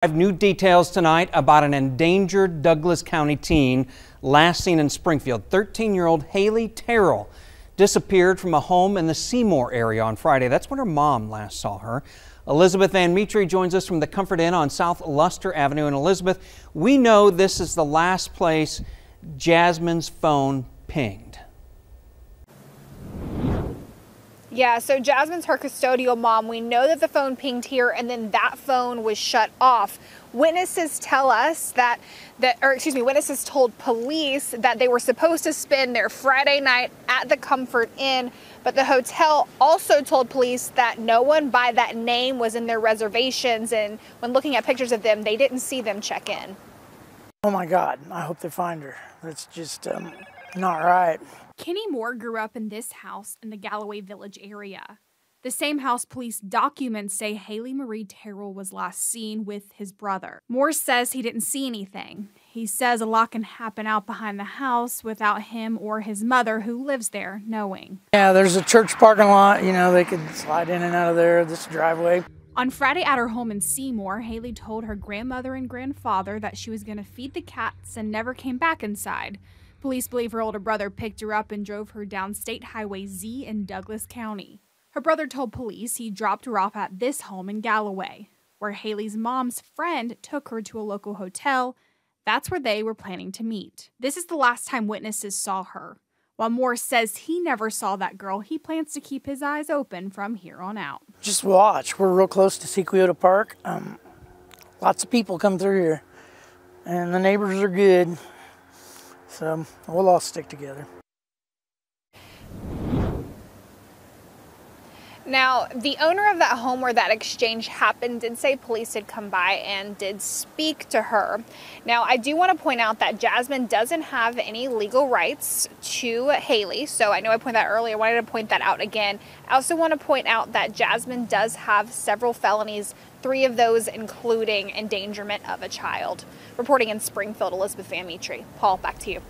I have new details tonight about an endangered Douglas County teen last seen in Springfield. 13-year-old Haley Terrell disappeared from a home in the Seymour area on Friday. That's when her mom last saw her. Elizabeth Van Mitri joins us from the Comfort Inn on South Luster Avenue. And Elizabeth, we know this is the last place Jasmine's phone pinged. Yeah, so Jasmine's her custodial mom. We know that the phone pinged here and then that phone was shut off. Witnesses tell us witnesses told police that they were supposed to spend their Friday night at the Comfort Inn, but the hotel also told police that no one by that name was in their reservations, and when looking at pictures of them, they didn't see them check in. Oh my God, I hope they find her. That's just not right. Kenny Moore grew up in this house in the Galloway Village area. The same house police documents say Haley Marie Terrell was last seen with his brother. Moore says he didn't see anything. He says a lot can happen out behind the house without him or his mother, who lives there, knowing. Yeah, there's a church parking lot. You know, they could slide in and out of there, this driveway. On Friday at her home in Seymour, Haley told her grandmother and grandfather that she was going to feed the cats and never came back inside. Police believe her older brother picked her up and drove her down State Highway Z in Douglas County. Her brother told police he dropped her off at this home in Galloway, where Haley's mom's friend took her to a local hotel. That's where they were planning to meet. This is the last time witnesses saw her. While Moore says he never saw that girl, he plans to keep his eyes open from here on out. Just watch. We're real close to Sequoia Park. Lots of people come through here, and the neighbors are good. So we'll all stick together. Now, the owner of that home where that exchange happened did say police had come by and did speak to her. Now, I do want to point out that Jasmine doesn't have any legal rights to Haley. So I know I pointed that earlier. I wanted to point that out again. I also want to point out that Jasmine does have several felonies, 3 of those including endangerment of a child. Reporting in Springfield, Elizabeth Van Mitri. Paul, back to you.